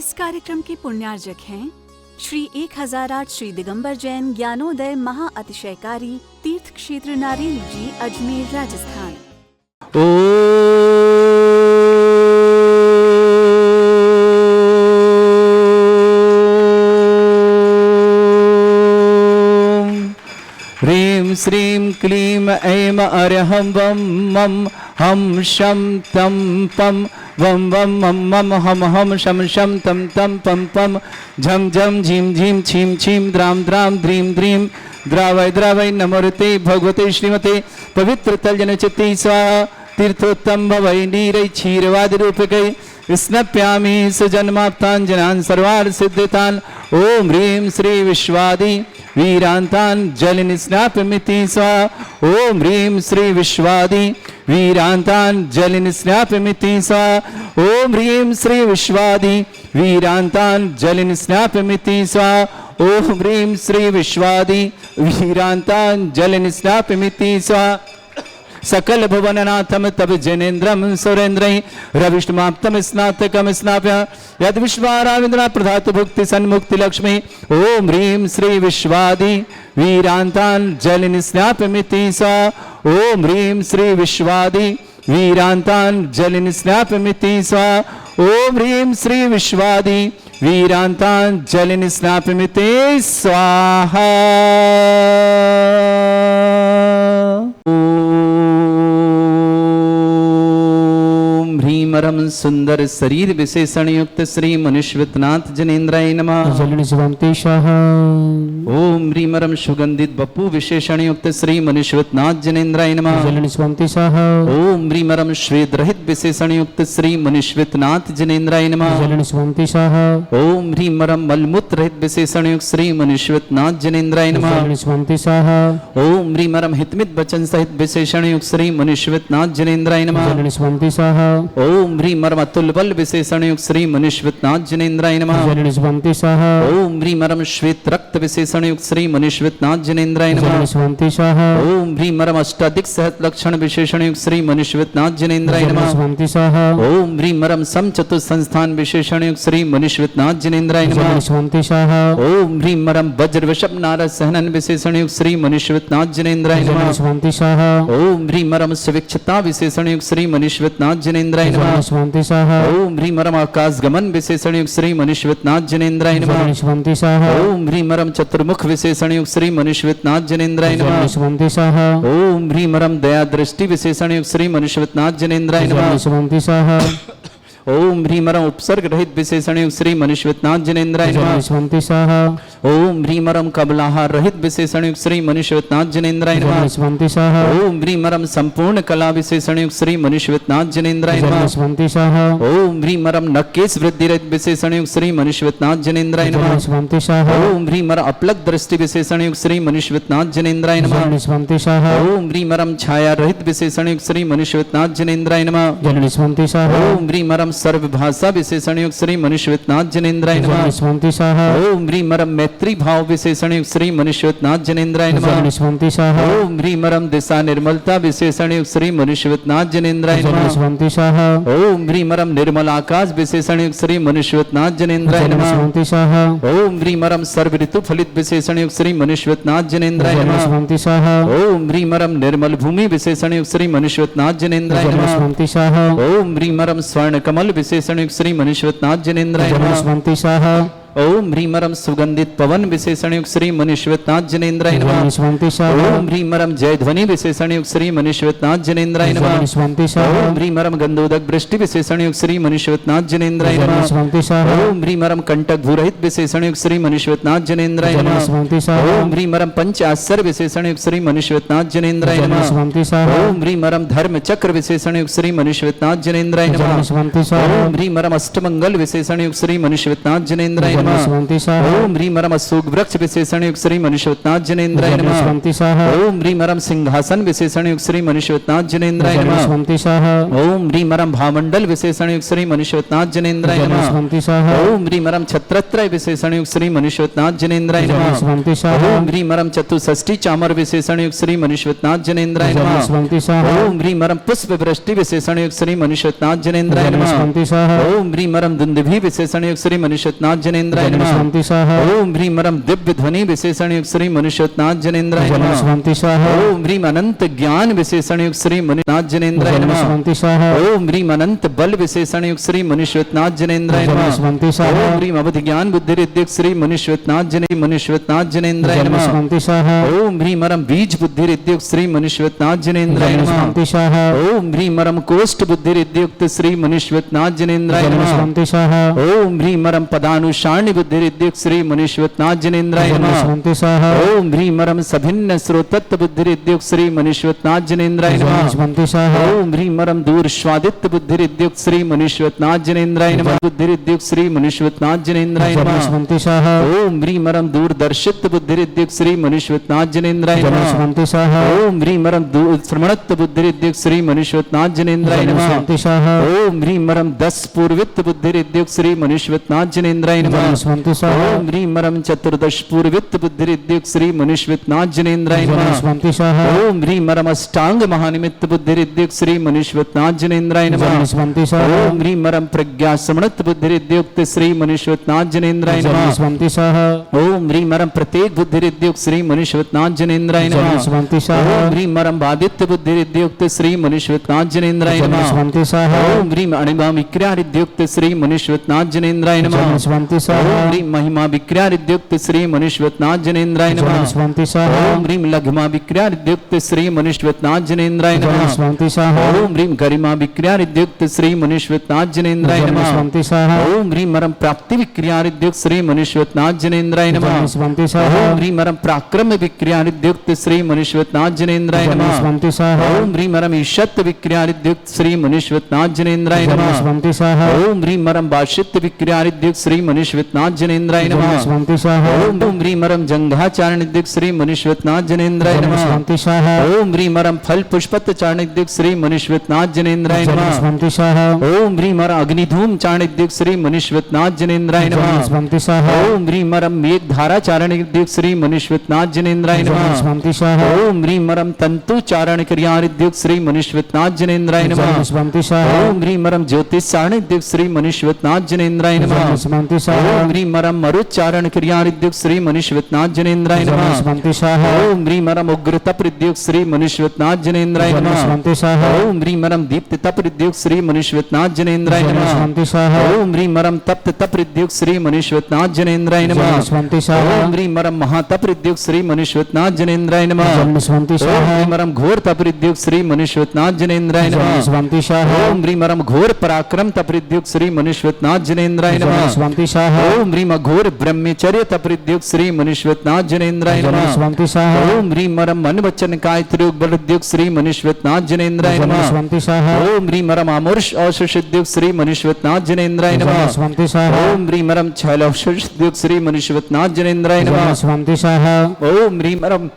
इस कार्यक्रम के पुण्यार्जक हैं श्री 1008 श्री दिगंबर जैन ज्ञानोदय महाअतिशयकारी तीर्थ क्षेत्र नारेल जी, अजमेर, राजस्थान। ह्रीं श्रीं क्लीं ऐं अरहं वं मं हम शं तं पं वं वं मं मं हम हम शं शं तं तं पं पं झं झं झीं झीं छीं छीं द्रां द्रां द्रीं द्रीं द्रावय द्रावय नमोते भगवते श्रीमते पवित्र तलजन चित्ते स्वाहा। तीर्थोत्तम भवै नीरै क्षीरवादि रूपकै स्नप्यामि सुजन्माप्ताञ्जनान् सर्वान् सिद्धितान्। ओम ह्रीं श्री विश्वादि वीरांतान् जलनिस्नापमिति स्वाहा। ओम ह्रीं श्री विश्वादि वीरांतान् जलनिस्नापमिति स्वाहा। ओम ह्रीं श्री विश्वादि वीरांतान् जलनिस्नापमिति स्वाहा। ओम ह्रीं श्री विश्वादि वीरांतान् जलनिस्नापमिति स्वाहा। सकल भुवननाथम तब जनेन्द्रम सुरेन्द्रै रविष्टमाप्तम स्नातकम स्नाप्य यद विश्वाराविंद्र प्रधात भुक्ति सन्मुक्ति लक्ष्मी। ओम ह्रीं श्री विश्वादि वीरांतान् जलनिस्नापमिति स्वाहा। ओम ह्रीं श्री विश्वादि वीरांतान् जलनिस्नापमिति स्वाहा। ओम ह्रीं श्री विश्वादि वीरांतान् जलनिस्नापमिति स्वाहा। ह्रीमरम सुंदर शरीर विशेषण युक्त श्री मनुष्यनाथ जनेन्द्राय नमः। ओम ह्रीमरम सुगंधित बपू विशेषण युक्त श्री मनुष्यनाथ जनेन्द्राय नमः। ओम ह्रीमरम श्वेत रहित विशेषण युक्त श्री मनुष्यनाथ जनेन्द्राय नमः। ओम ह्रीमरम मलमूत्र रहित विशेषण युक्त श्री मनुष्यनाथ जनेन्द्राय नमः। ओम ह्रीमरम हितमित वचन सहित विशेषण युक्त श्री मनुष्यनाथ जनेन्द्राय नमः। ओम ह्रीमरम अतुल बल विशेषण युक्त श्री मनुष्यनाथ जनेन्द्राय नमः। ओम ह्रीमरम श्वेत रक्त विशेषण युक्त श्री मनुष्यनाथ जनेन्द्राय नमः। ओम ह्रीमरम अष्टाधिक सहत लक्षण विशेषण युक्त श्री मनुष्यनाथ जनेन्द्राय नमः। ओम ह्रीमरम सम चतुर संस्थान विशेषण युक्त श्री मनुष्यनाथ जनेन्द्राय नमः। ओम ह्रीमरम वज्र वृषभ नारद सहनन विशेषण युक्त श्री मनुष्यनाथ जनेन्द्राय नमः। ओम ह्रीमरम सुविक्षता विशेषण युक्त श्री मनुष्यनाथ जनेन्द्राय नमः। ओम ह्रीमरम आकाश गमन विशेषण युक्त श्री मनुष्यनाथ जनेन्द्राय नमः। ओम ह्रीमरम चतुर्मुख विशेषण युक्त श्री मनुष्यनाथ जनेन्द्राय नमः। ओम ह्रीमरम दया दृष्टि विशेषण युक्त श्री मनुष्यनाथ जनेन्द्राय नमः। ओम ह्रीमरम उपसर्ग रहित विशेषण युक्त श्री मनुष्यनाथ जनेन्द्राय नमः। ओम ह्रीमरम कबलाहार रहित विशेषण युक्त श्री मनुष्यनाथ जनेन्द्राय नमः। ओम ह्रीमरम संपूर्ण कला विशेषण युक्त श्री मनुष्यनाथ जनेन्द्राय नमः। ओम ह्रीमरम नकेश वृद्धि रहित विशेषण युक्त श्री मनुष्यनाथ जनेन्द्राय नमः। ओम ह्रीमरम अपलक दृष्टि विशेषण युक्त श्री मनुष्यनाथ जनेन्द्राय नमः। ओम ह्रीमरम छाया रहित विशेषण युक्त श्री मनुष्यनाथ जनेन्द्राय नमः। ओम ह्रीमरम सर्वभाषा विशेषण युक्त श्री मनुष्यनाथ जनेन्द्राय नमः। ओम ह्रीमरम मैत्री भाव विशेषण युक्त श्री मनुष्यनाथ जनेन्द्राय नमः। ओम ह्रीमरम दिशा निर्मलता विशेषण युक्त श्री मनुष्यनाथ जनेन्द्राय नमः। ओम ह्रीमरम निर्मल आकाश विशेषण युक्त श्री मनुष्यनाथ जनेन्द्राय नमः। ओम ह्रीमरम सर्व ऋतु फलित विशेषण युक्त श्री मनुष्यनाथ जनेन्द्राय नमः। ओम ह्रीमरम निर्मल भूमि विशेषण युक्त श्री मनुष्यनाथ जनेन्द्राय नमः। ओम ह्रीमरम स्वर्ण कमल विशेषण युक्त श्री मनुष्यनाथ जनेन्द्राय नमः। ओम ह्रीमरम सुगंधित पवन विशेषण युक्त श्री मनुष्यनाथ जनेन्द्राय नमः। ओम ह्रीमरम जय ध्वनि विशेषण युक्त श्री मनुष्यनाथ जनेन्द्राय नमः। ओम ह्रीमरम गंधोदक वृष्टि विशेषण युक्त श्री मनुष्यनाथ जनेन्द्राय नमः। ओम ह्रीमरम कंटक भूरहित विशेषण युक्त श्री मनुष्यनाथ जनेन्द्राय नमः। ओम ह्रीमरम पंच आश्चर्य विशेषण युक्त श्री मनुष्यनाथ जनेन्द्राय नमः। ओम ह्रीमरम धर्म चक्र विशेषण युक्त श्री मनुष्यनाथ जनेन्द्राय नमः। ओम ह्रीमरम अष्टमंगल विशेषण युक्त श्री मनुष्यनाथ जनेन्द्राय नमः। नमः। स्वामी स्वाहा ओम ह्रीं मरम अशोक वृक्ष विशेषण युक्त श्री मनुष्यवतनाथ जनेन्द्राय नमः। स्वामी स्वाहा ओम ह्रीं मरम सिंहासन विशेषण युक्त श्री मनुष्यवतनाथ जनेन्द्राय नमः। स्वामी स्वाहा ओम ह्रीं मरम भामंडल विशेषण युक्त श्री मनुष्यवतनाथ जनेन्द्राय नमः। स्वामी स्वाहा ओम ह्रीं मरम छत्रत्रय विशेषण युक्त श्री मनुष्यवतनाथ जनेन्द्राय नमः। स्वामी स्वाहा ओम ह्रीं मरम चतुष्षष्टि चामर विशेषण युक्त श्री मनुष्यवतनाथ जनेन्द्राय नमः। स्वामी स्वाहा ओम ह्रीं मरम पुष्प वृष्टि विशेषण युक्त श्री मनुष्यवतनाथ जनेन्द्राय नमः। स्वामी स्वाहा ओम ह्रीं मरम दुंदुभि विशेषण युक्त श्री मनुष्यवतनाथ जनेन्द्राय नमः। स्वामी स्वाहा ओम ह्रीं मरम दिव्य ध्वनि विशेषण युक्त श्री मनुष्यवतनाथ जनेन्द्राय नमः। स्वामी स्वाहा ओम ह्रीं अनंत ज्ञान विशेषण युक्त श्री मनुष्यनाथ जनेन्द्राय नमः। स्वामी स्वाहा ओम ह्रीं अनंत बल विशेषण युक्त श्री मनुष्यवतनाथ जनेन्द्राय नमः। स्वामी स्वाहा ओम ह्रीं अवधि ज्ञान बुद्धि रिद्युक्त श्री मनुष्यवतनाथ जनेन्द्राय नमः। स्वामी स्वाहा ओम ह्रीं मरम बीज बुद्धि रिद्युक्त श्री मनुष्यवतनाथ जनेन्द्राय नमः। स्वामी स्वाहा ओम ह्रीं मरम कोष्ठ बुद्धि रिद्युक्त श्री मनुष्यवतनाथ जनेन्द्राय नमः। स्वामी स्वाहा ओम ह्रीं मरम पदानुसारणी बुद्धि रिद्युक्त श्री मनुष्यवतनाथ जनेन्द्राय नमः। स्वामी स्वाहा ओम ह्रीं मरम सभिन्न स्रोतत्व बुद्धि रिद्युक्त श्री मनुष्यवतनाथ जनेन्द्राय नमः। स्वामी स्वाहा ओम ह्रीं मरम दूर स्वादित्य बुद्धि रिद्युक्त श्री मनुष्यवतनाथ जनेन्द्राय नमः। बुद्धि रिद्युक्त श्री मनुष्यवतनाथ जनेन्द्राय नमः। स्वामी स्वाहा ओम ह्रीं मरम दूरदर्शित बुद्धि रिद्युक्त श्री मनुष्यवतनाथ जनेन्द्राय नमः। स्वामी स्वाहा ओम ह्रीं मरम श्रवणत्व बुद्धि रिद्युक्त श्री मनुष्यवतनाथ जनेन्द्राय नमः। स्वामी स्वाहा ओम ह्रीं मरम 10 पूर्वित्व बुद्धि रिद्युक्त श्री मनुष्यवतनाथ जनेन्द्राय नमः। स्वामी स्वाहा ओम ह्रीं मरम 14 पूर्वित्व बुद्धि रिद्युक्त श्री मनुष्यवतनाथ जनेन्द्राय नमः। स्वामी स्वाहा ओम ह्रीं मरम अष्टांग महानिमित्त बुद्धि रिद्युक्त श्री मनुष्यवतनाथ जनेन्द्राय नमः। स्वामी स्वाहा ओम ह्रीं मरम प्रज्ञा समृत बुद्धि रिद्युक्त श्री मनुष्यवतनाथ जनेन्द्राय नमः। स्वामी स्वाहा ओम ह्रीं मरम प्रत्येक बुद्धि रिद्युक्त श्री मनुष्यवतनाथ जनेन्द्राय नमः। स्वामी स्वाहा ओम ह्रीं मरम बादित्य बुद्धि रिद्युक्त श्री मनुष्यवतनाथ जनेन्द्राय नमः। स्वामी स्वाहा ओम ह्रीं अणिमा विक्रिया रिद्युक्त श्री मनुष्यवतनाथ जनेन्द्राय नमः। स्वामी स्वाहा ओम ह्रीं महिमा विक्रिया रिद्युक्त श्री मनुष्यवतनाथ जनेन्द्राय नमः। स्वामी स्वाहा ओम ह्रीं लघुमा विक्रिया रिद्युक्त श्री मनुष्यवतनाथ जनेन्द्राय नमः। स्वामी स्वाहा ओम ह्रीं गरिमा विक्रिया रिद्युक्त श्री मनुष्यवतनाथ जनेन्द्राय नमः। स्वामी स्वाहा ओम ह्रीं मरम प्राप्ति विक्रिया रिद्युक्त श्री मनुष्यवतनाथ जनेन्द्राय नमः। स्वामी स्वाहा ओम ह्रीं मरम पराक्रम विक्रिया रिद्युक्त श्री मनुष्यवतनाथ जनेन्द्राय नमः। स्वामी स्वाहा ओम ह्रीं मरम ईशत्व विक्रिया रिद्युक्त श्री मनुष्यवतनाथ जनेन्द्राय नमः। स्वामी स्वाहा ओम ह्रीं मरम बाशित्य विक्रिया रिद्युक्त श्री मनुष्यवतनाथ जनेन्द्राय नमः। स्वामी स्वाहा ओम ह्रीं मरम जंघाचारण रिद्युक्त श्री मनुष्यवतनाथ जनेन्द्राय नमः। स्वामी स्वाहा ओम ह्रीं मरम फल पुष्पत चारण रिद्युक्त श्री मनुष्यवतनाथ जनेन्द्राय नमः। स्वामी स्वाहा ओम ह्रीं मरम अग्निधूम चारण रिद्युक्त श्री मनुष्यवतनाथ जनेन्द्राय नमः। स्वामी स्वाहा ओम ह्रीं मरम मेघ धारा चारण रिद्युक्त श्री मनुष्यवतनाथ जनेन्द्राय नमः। स्वामी स्वाहा ओम ह्रीं मरम तंतु चारण क्रिया रिद्युक्त श्री मनुष्यवतनाथ जनेन्द्राय नमः। स्वामी स्वाहा ओम ह्रीं मरम ज्योतिष चारण रिद्युक्त श्री मनुष्यवतनाथ जनेन्द्राय नमः। स्वामी स्वाहा ओम ह्रीं मरम मरुच्चारण क्रिया रिद्युक्त श्री मनुष्यवतनाथ जनेन्द्राय नमः। स्वामी स्वाहा ओम ह्रीं मरम उग्र तप रिद्युक्त श्री मनुष्यवतनाथ जनेन्द्राय नमः। स्वामी स्वाहा ओम ह्रीं मरम दीप्त तप रिद्युक्त श्री मनुष्यवतनाथ जनेन्द्राय नमः। स्वामी स्वाहा ओम ह्रीं मरम तप्त तप रिद्युक्त श्री मनुष्यवतनाथ जनेन्द्राय नमः। स्वामी स्वाहा ओम ह्रीं मरम महातप रिद्युक्त श्री मनुष्यवतनाथ जनेन्द्राय नमः। स्वामी ओम स्वाहा ह्रीं मरम घोर तप रिद्युक्त श्री मनुष्यवतनाथ जनेन्द्राय नमः। स्वामी स्वाहा ओम ह्रीं मरम घोर पराक्रम तप रिद्युक्त श्री मनुष्यवतनाथ जनेन्द्राय नमः। स्वामी स्वाहा ओम ह्रीं घोर ब्रह्मचर्य तप रिद्युक्त श्री मनुष्यवतनाथ जनेन्द्राय नमः। स्वामी स्वाहा ओम ह्रीं मरम मन वचन काय त्रियोग बल रिद्युक्त श्री मनुष्यवतनाथ जनेन्द्राय नमः। स्वामी स्वाहा ओम ह्रीं मरम अमोर्ष औषध रिद्युक्त श्री मनुष्यवतनाथ जनेन्द्राय नमः। स्वामी स्वाहा ओम ह्रीं मरम छैल औषध रिद्युक्त श्री मनुष्यवतनाथ जनेन्द्राय नमः। स्वामी स्वाहा ओम ह्रीं मरम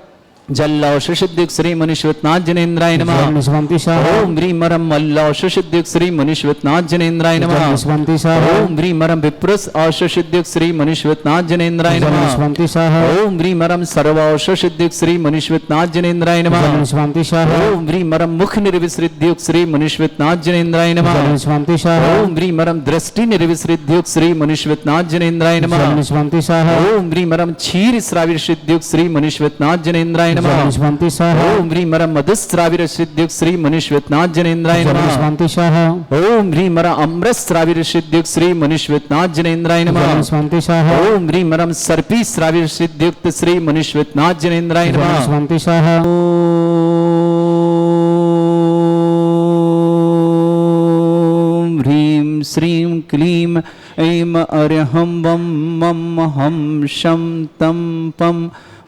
जल्लावशुद्धिक श्री मनुष्यवतनाथ जनेन्द्राय नमः। स्वामी स्वाहा ओम ह्रीं मरम मल्लावशुद्धिक श्री मनुष्यवतनाथ जनेन्द्राय नमः। स्वामी स्वाहा ओम ह्रीं मरम विप्रस औषुद्धिक श्री मनुष्यवतनाथ जनेन्द्राय नमः। स्वामी स्वाहा ओम ह्रीं मरम सर्वौषुद्धिक श्री मनुष्यवतनाथ जनेन्द्राय नमः। स्वामी स्वाहा ओम ह्रीं मरम मुख निर्विसृद्युक्त श्री मनुष्यवतनाथ जनेन्द्राय नमः। स्वामी स्वाहा ओम ह्रीं मरम दृष्टि निर्विसृद्युक्त श्री मनुष्यवतनाथ जनेन्द्राय नमः। स्वामी स्वाहा ओम ह्रीं मरम क्षीर श्राविर सिद्युक्त श्री मनुष्यवतनाथ जनेन्द्राय नमः। स्वामी स्वाहा ओम ह्रीं मरम मधुस्राविर सिद्युक्त श्री मनुष्यवतनाथ जनेन्द्राय नमः। स्वामी स्वाहा ओम ह्रीं मरम अमृत श्राविर सिद्युक्त श्री मनुष्यवतनाथ जनेन्द्राय नमः। स्वामी स्वाहा ओम ह्रीं मरम सर्पी श्राविर सिद्युक्त श्री मनुष्यवतनाथ जनेन्द्राय नमः। स्वामी स्वाहा ओम ह्रीं श्रीं क्लीं ऐं अर्हं वं मं हम शं तं पं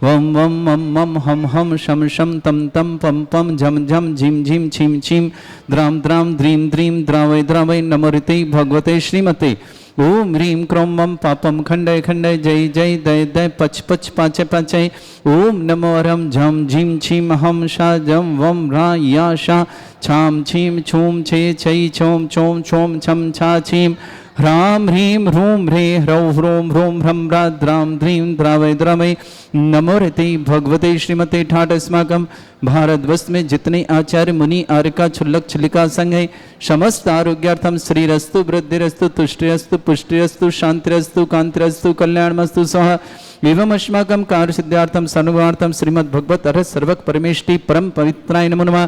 वं वं मं मं हम शं शं तं तं पं पं झं झं झिं झिं छिं छिं द्रां द्रां द्रीं द्रीं द्रावै द्रावै नमोरिते भगवते श्रीमते ओम ह्रीं क्रों वम पापम खंडय खंडय जय जय दय दय पच पच पाचय पाचय ओम नमो रम झम झीम छीम हम शा जम वम रा या शा छाम छीम छूम छे छै छोम छोम छोम छम छा छीम ह्रां ह्रीं ह्रूं ह्रे ह्रौं ह्रों ह्रों ह्रं द्रां ध्रीं द्रावय द्रावय नमो रते भगवते श्रीमते ठाट अस्माकं भारतवर्ष में जितने आचार्य मुनि आर्यका छुल्लक छुल्लिका संघ है समस्त आरोग्यार्थम श्रीरस्तु वृद्धिरस्तु तुष्टिरस्तु पुष्टिरस्तु शांतिरस्तु कांतिरस्तु कल्याणमस्तु स्वाहा एवं अस्माकं कार्य सिद्धार्थम सर्वार्थम श्रीमद् भगवत अरहत सर्वक परमेष्टि परम पवित्राय नमो नमः।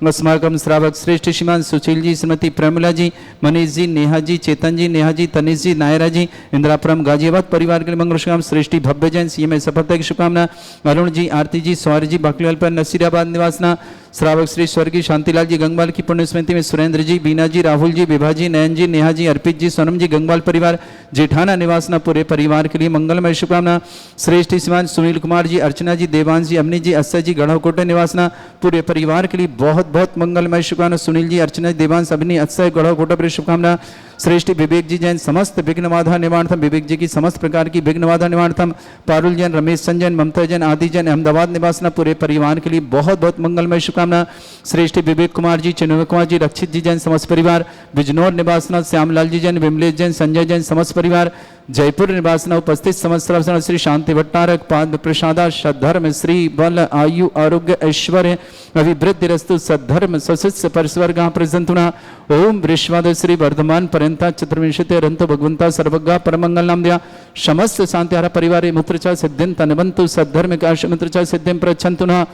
अस्माकं श्रावक श्रेष्ठ श्रीमान सुशील जी, श्रीमती प्रेमला जी, मनीष जी, नेहा जी, चेतन जी, नेहा जी, तनिष जी, नायरा जी, इंदिरापुरम गाजियाबाद परिवार के लिए मंगल शुभकामना। श्रेष्ठी भव्य जैन सीएम सफलता की शुभकामना। अरुण जी, आरती जी, सौर्य जी, बाकलीवाल पर नसीराबाद निवासना। श्रावक श्री स्वर्गीय शांतिलाल जी गंगवाल की पुण्य स्मृति में सुरेंद्र जी, बीना जी, राहुल जी, विभा जी, नयन जी, नेहा जी, अर्पित जी, सोनम जी, गंगवाल परिवार जेठाना निवासना पूरे परिवार के लिए मंगलमय शुभकामना। श्रेष्ठ श्रीमान सुनील कुमार जी, अर्चना जी, देवांश जी, अमनी जी, अस्य जी, गढ़वकोटे निवासना पूरे परिवार के लिए बहुत बहुत मंगलमय शुभकामना। सुनील जी, अर्चना जी, देवांश, अमनी, अस्य, गढ़वकोटे पर शुभकामना। श्रेष्ठ विवेक जी जैन समस्त विघ्न बाधा निवारणार्थम, विवेक जी की समस्त प्रकार की विघ्न बाधा निवारणार्थम। पारुल जैन, रमेश संजन, ममता जैन, आदि जैन, अहमदाबाद निवासना पूरे परिवार के लिए बहुत बहुत मंगलमय शुभकामना। श्रेष्ठ विवेक कुमार जी, चिन्मय कुमार जी, रक्षित जी जैन समस्त परिवार। बिजनौर निवासना श्यामलाल जी जैन, विमलेश जैन, संजय जैन समस्त परिवार। जयपुर निवासना उपस्थित समस्त श्री शांति भट्टारक पाद प्रसादा सद्धर्म श्री बल आयु आरोग्य ऐश्वर्य अभिवृद्धि रस्तु सद्धर्म सशिष्य परिस्वर्गा प्रसंतुना। ओम वृश्वाद श्री वर्धमान पर्यंता चतुर्विंशति अरंत भगवंता सर्वज्ञा परमंगल नाम दिया समस्त शांतिहारा परिवार मुत्रचा सिद्धिं तनवंतु सद्धर्म काश मुत्रचा सिद्धिं प्रच्छन्तु न।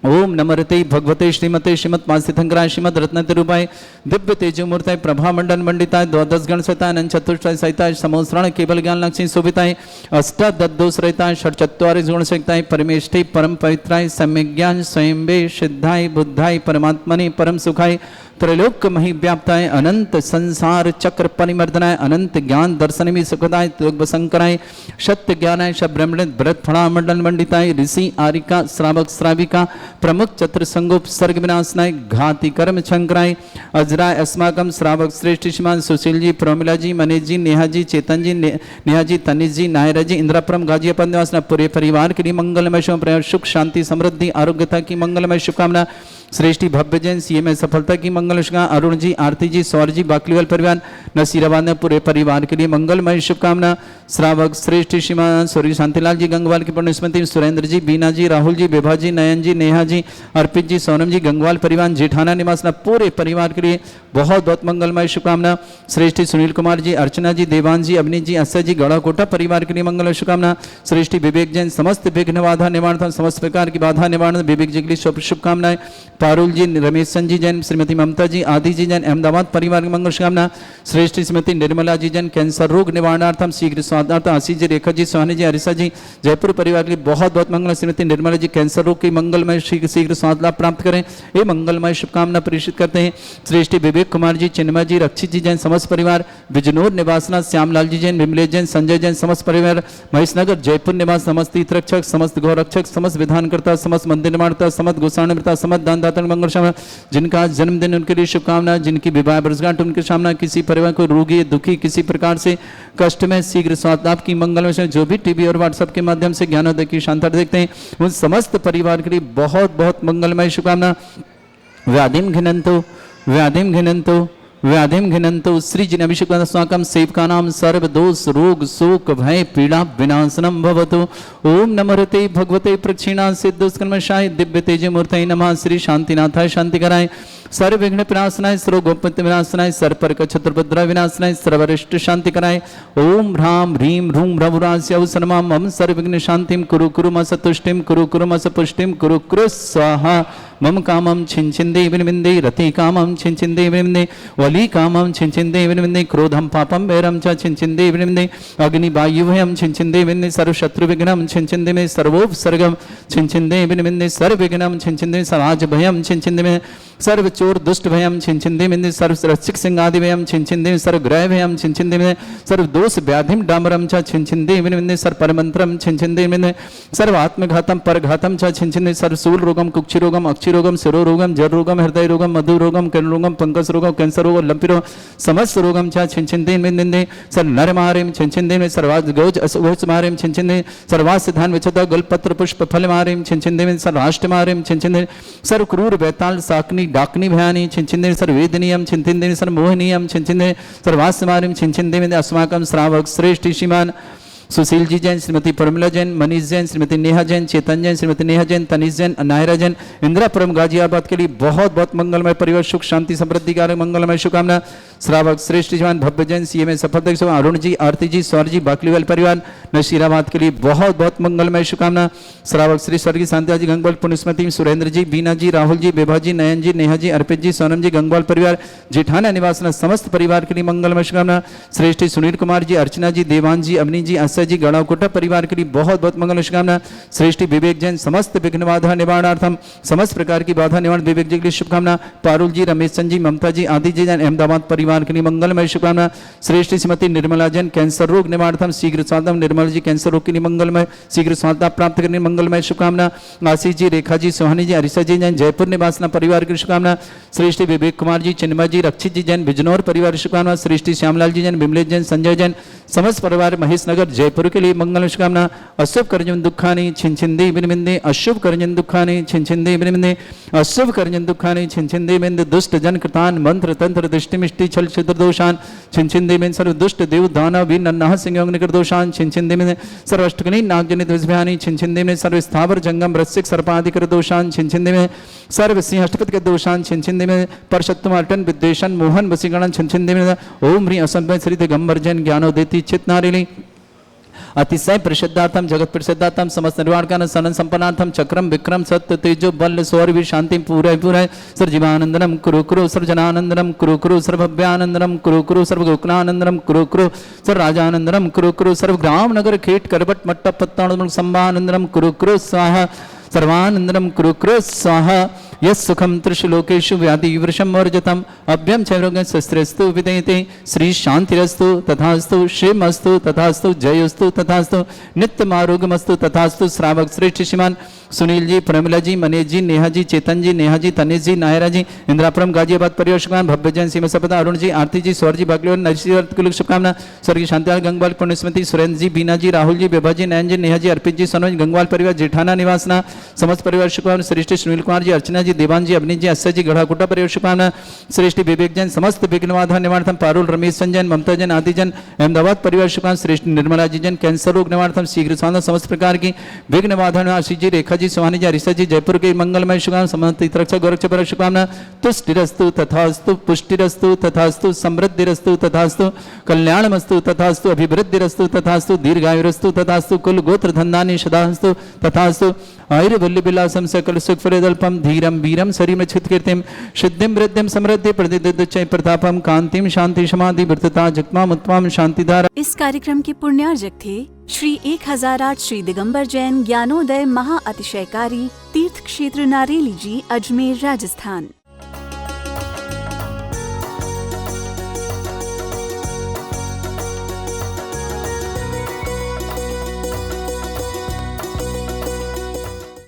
ओम नमरते भगवते श्रीमते श्रीमद मासिथंकराय श्रीमद रत्नते रूपाय दिव्य तेजो मूर्ताय प्रभा मंडल मंडिताय द्वादश गण सहिताय अनंत चतुष्टय सहिताय समोसरण केवल ज्ञान लक्ष्मी शोभिताय अष्टादश रहिताय षट्चत्वारिश गुण सहिताय परमेष्ठे परम पवित्राय सम्यक ज्ञान स्वयंबे सिद्धाय बुद्धाय परमात्मने परम सुखाय त्रैलोक्य मही व्याप्ताय अनंत संसार चक्र परिमर्दनाय अनंत ज्ञान दर्शन में सुखदाय शंकराय सत्य ज्ञानाय ब्रह्मण भरत फणा मंडल मंडिताय ऋषि आरिका श्रावक श्राविका प्रमुख चतुर संगोप सर्ग विनाशनाय घाति कर्म शंकराय अजराय अस्माकम श्रावक श्रेष्ठ श्रीमान सुशील जी, प्रमिला जी, मनीष जी, नेहा जी, चेतन जी, नेहा जी, तनिष जी, नायरा जी, इंदिरापुरम गाजियाबाद निवासना पूरे परिवार के लिए मंगलमय शुभ सुख शांति समृद्धि आरोग्यता की मंगलमय शुभकामना। श्रेष्ठी भव्य जैन सीएम सफलता की मंगल शुभकामना। अरुण जी, आरती जी, सौर जी, बाकलीवाल परिवार नसीराबाद ने पूरे परिवार के लिए मंगलमय शुभकामना। श्रावक श्रेष्ठ श्रीमान स्वर्गीय शांतिलाल जी गंगवाल की पुण्य स्मृति सुरेंद्र जी, बीना जी, राहुल जी, विभा जी, नयन जी, नेहा जी, अर्पित जी, सोनम जी, गंगवाल परिवार जेठाना निवासना पूरे परिवार के लिए बहुत बहुत मंगलमय शुभकामना। श्रेष्ठी सुनील कुमार जी, अर्चना जी, देवांश जी, अवनीत जी, अस्य जी, गढ़ाकोटा परिवार के लिए मंगल शुभकामना। श्रेष्ठी विवेक जैन समस्त विघ्न बाधा निवारण समस्त प्रकार की बाधा निवारण विवेक जी के लिए शुभकामनाएं। पारुल जी, रमेश जी जैन, श्रीमती ममता जी, आदि जी जैन, अहमदाबाद परिवार की मंगल शुभकामना। श्रेष्ठ श्रीमती निर्मला जी जैन कैंसर रोग निवारणार्थम शीघ्र स्वादार्थ आशीष जी, रेखा जी, सोहानी जी, हरिषा जी जयपुर परिवार के लिए बहुत बहुत मंगल। श्रीमती निर्मला जी कैंसर रोग की मंगलमय शीघ्र स्वाद लाभ प्राप्त करें ये मंगलमय शुभकामना प्रेषित करते हैं। श्रेष्ठ विवेक कुमार जी, चिन्मय जी, रक्षित जी जैन समस्त परिवार। बिजनौर निवासना श्यामलाल जी जैन, विमलेश जैन, संजय जैन समस्त परिवार। महेशनगर जयपुर निवास समस्त तीर्थरक्षक समस्त गौरक्षक समस्त विधानकर्ता समस्त मंदिर निर्माणता समस्त गोसाणता समस्त दानदाता मंगल शामना। जिनका जन्मदिन उनके लिए शुभकामना। जिनकी विवाह वर्षगांठ उनके सामना। किसी परिवार को रोगी दुखी किसी प्रकार से कष्ट में शीघ्र स्वास्थ्य लाभ की मंगलमय। जो भी टीवी और व्हाट्सएप के माध्यम से ज्ञानोदय की शांति देखते हैं उन समस्त परिवार के लिए बहुत बहुत मंगलमय शुभकामना। व्याधिम घिनंतो व्याधिम घिनंतो व्याधिम घिनंतो सृजन अभिषेक स्वाकम सेवकानां सर्व दोष रोग शोक भय पीड़ा विनाशनम भवतु। ओम नमरते भगवते प्रक्षिणा सिद्धोस्कर्मशाय दिव्य तेज मूर्तये नमः। श्री शांतिनाथाय शांति कराय सर्व विघ्न विनाशनाय सर्वगोपत्य विनाशनाय सर्वपर्क चतुर्भद्र विनाशनाय सर्वरिष्ट शांति कराय। ओम ह्रां ह्रीं ह्रूं ह्रवरास्यौ सर्वं मम सर्व विघ्न शांतिं कुरु कुरु मस तुष्टिं कुरु कुरु मस पुष्टिं कुरु कुरु स्वाहा। मम कामं छिंछिंदे विनिविंदे रति कामं छिंछिंदे विनिविंदे वली कामं छिंछिंदे विनिविंदे क्रोधं पापं वैरं च छिंछिंदे विनिविंदे अग्नि वायुभयं छिंछिंदे विनिविंदे सर्व शत्रु विघ्नं छिंछिंदे में सर्वोपसर्गं छिंछिंदे विनिविंदे सर्व विघ्नं छिंछिंदे समाज भयं छिंछिंदे में सर्व चोर दुष्ट भयम छिंछिंदे मिंदे सर्व रक्षक सिंगादि भयम छिंछिंदे सर्व ग्रह भयम छिंछिंदे मिंदे सर्व दोष व्याधिम डामरम च छिंछिंदे मिंदे सर्व परमंत्रम छिंछिंदे मिंदे सर्व आत्मघातम परघातम च छिंछिंदे सर्व सूल रोगम कुक्षि रोगम अक्षि रोगम शिरो रोगम जर रोगम हृदय रोगम मधु रोगम किरण रोगम पंकज रोगम कैंसर रोगम लंपि रोगम समस्त रोगम च छिंछिंदे मिंदे सर्व नर मारेम छिंछिंदे में सर्वाज गौज असगोज मारेम छिंछिंदे सर्वास धान विचता गलपत्र पुष्प फल मारेम छिंछिंदे में सर्व राष्ट्र मारेम छिंछिंदे सर्व क्रूर बैताल साकनी डाकनी भयानी छिंछिंदे सर्व वेदनीयम छिंछिंदे सर्व मोहनीयम छिंछिंदे सर्वास मारेम छिंछिंदे में अस्माकम श्रावक श्रेष्ठ श्रीमान सुशील जी जैन, श्रीमती परमिला जैन, मनीष जैन, श्रीमती नेहा जैन, चेतन जैन, श्रीमती नेहा जैन, तनिष जैन, नायरा जैन, इंदिरापुरम गाजियाबाद के लिए बहुत बहुत मंगलमय परिवार सुख शांति समृद्धि कारक मंगलमय शुभकामना। श्रावक श्रेष्ठ जवान भव्य जैन, सीएमए सफल अरुण जी, आरती जी, सौर जी, बाकलीवाल परिवार नशीराबाद के लिए बहुत बहुत मंगलमय शुभकामना। श्रावक श्री स्वर्गीय शांतिया जी गंगवाल पुण्यस्मृति, सुरेंद्र जी, बीना जी, राहुल जी, बेभा जी, नयन जी, नेहा जी, अर्पित जी, सोनम जी, गंगवाल परिवार जेठाना निवासना समस्त परिवार के लिए मंगलमय शुभकामना। श्रेष्ठ सुनील कुमार जी, अर्चना जी, देवान जी, अवनी जी, आशा जी, गणाव कोटा परिवार के लिए बहुत बहुत मंगल शुभकामना। श्रेष्ठ विवेक जैन समस्त विघ्न बाधा निवारणार्थम समस्त प्रकार की बाधा निवारण विवेक जी के लिए शुभकामना। पारुल जी, रमेश चंद जी, ममता जी, आदि जी जैन अहमदाबाद परिवार के लिए मंगलमय शुभकामना। श्रेष्ठ श्रीमती निर्मला जैन कैंसर रोग निवारणार्थम शीघ्र स्वास्थ्य, निर्मला जी कैंसर रोग के लिए मंगलमय शीघ्र स्वास्थ्य प्राप्त करने मंगलमय शुभकामना। आशीष जी, रेखा जी, सोहानी जी, अरिसा जी जैन जयपुर निवासना परिवार की शुभकामना। श्रेष्ठ विवेक कुमार जी, चिन्मय जी, रक्षित जी जैन बिजनौर परिवार शुभकामना। श्रेष्ठ श्यामलाल जी जैन, बिमलेश जैन, संजय जैन समस्त परिवार महेश नगर जयपुर के लिए मंगल शुभकामना। अशुभ कर्जन दुखानी छिंछिंदे बिनबिंदे, अशुभ कर्जन दुखानी छिंछिंदे बिनबिंदे, अशुभ कर्जन दुखानी छिंछिंदे बिंदे, दुष्ट जन कृतान मंत्र तंत्र दृष्टि मिष्टि छल छिद्र दोषान छिंछिंदे बिन, सर्व दुष्ट देव दानव वीर नन्नाह सिंह निकर दोषान छिंछिंदे बिन, सर्व अष्टकनी नागजनित विषभयानी छिंछिंदे बिन, सर्व स्थावर जंगम रस्सिक सर्पादि कर दोषान छिंछिंदे बिन, सर्व सिंह अष्टपति के दोषान छिंछिंदे बिन, परशत्तम अटन विद्वेषण मोहन वसीगणन छिंछिंदे बिन। ओम ह्री असंभव श्री दिगंबर जैन ज्ञानोदेति चित नारिणी अतिशय प्रसिद्धार्थम जगत प्रसिद्धार्थम समस्त निर्वाण का सनन संपन्नार्थम चक्रम विक्रम सत्य तेजो बल सौरभि शांति पूरे पूरे सर्वजीवानंदनम कुरु कुरु सर्वजनानंदनम कुरु कुरु सर्वभव्यानंदनम कुरु कुरु सर्वगोकनानंदनम कुरु कुरु सर्वराजानंदनम कुरु कुरु सर्वग्राम नगर खेट करबट मट्टा पत्तानंदनम संभानंदनम कुरु कुरु स्वाहा सर्वानंदनम कुरु कुरु स्वाहा। यस् सुखम त्रिशलोकेषु व्याधि वृषम वर्जतम अभ्यम चैरोग्य शस्त्रस्तु विदयते श्री शांतिरस्तु तथास्तु शिवमस्तु तथास्तु जयोस्तु तथास्तु नित्यमारोग्यमस्तु तथास्तु। श्रावक श्रेष्ठ श्रीमान सुनील जी, प्रमिला जी, मनीष जी, नेहा जी, चेतन जी, नेहा जी, तनिष जी, नायरा जी, इंदिरापुरम गाजियाबाद परिवार शुभकामना। भव्य जैन सीमा सपदा अरुण जी, आरती जी, सौर जी, बागलीवाल नरसिंह शुभकामना। स्वर्गीय शांतिलाल गंगवाल पुण्यस्मृति, सुरेंद्र जी, बीना जी, राहुल जी, बेभा जी, नयन जी, नेहा जी, अर्पित जी, सनोज गंगवाल परिवार जेठाना निवासना समस्त परिवार शुभकामना। श्रेष्ठ सुनील कुमार जी, अर्चना जी, देवान जी, अवनी जी, अस्सा जी, गढ़ाकोटा परिवार शुभकामना। श्रेष्ठ विवेक जैन समस्त विघ्न बाधा निवारणार्थम पारुल रमेश जैन, ममता जैन, आदि जैन अहमदाबाद परिवार शुभकामना। श्रेष्ठ निर्मला जी जैन कैंसर रोग निवारणार्थम शीघ्र स्वास्थ्य समस्त प्रकार की विघ्न बाधा। आशीष जी, रेखा जी, सोहानी जी, अरिसा जी जयपुर के मंगलमय शुभकामना। समस्त रक्षा गोरक्ष पर शुभकामना। तुष्टिरस्तु तथास्तु, पुष्टिरस्तु तथास्तु, समृद्धिरस्तु तथास्तु, कल्याणमस्तु तथास्तु, अभिवृद्धिरस्तु तथास्तु, दीर्घायुरस्तु तथास्तु, कुल गोत्र धन्धानि सदास्तु तथास्तु। आयुर्वल्ली विलासम सकल सुख फलदल्पम धीरम वीरम शरीर छित कीर्तिम सिद्धिम वृद्धिम समृद्धि प्रदिदुच्चय प्रतापम कांतिम शांति समाधि वृद्धता जगमाम उत्तम शांतिधारा। इस कार्यक्रम के पुण्यार्जक थे श्री 1008 श्री दिगंबर जैन ज्ञानोदय महा अतिशयकारी तीर्थ क्षेत्र नारेली जी, अजमेर, राजस्थान।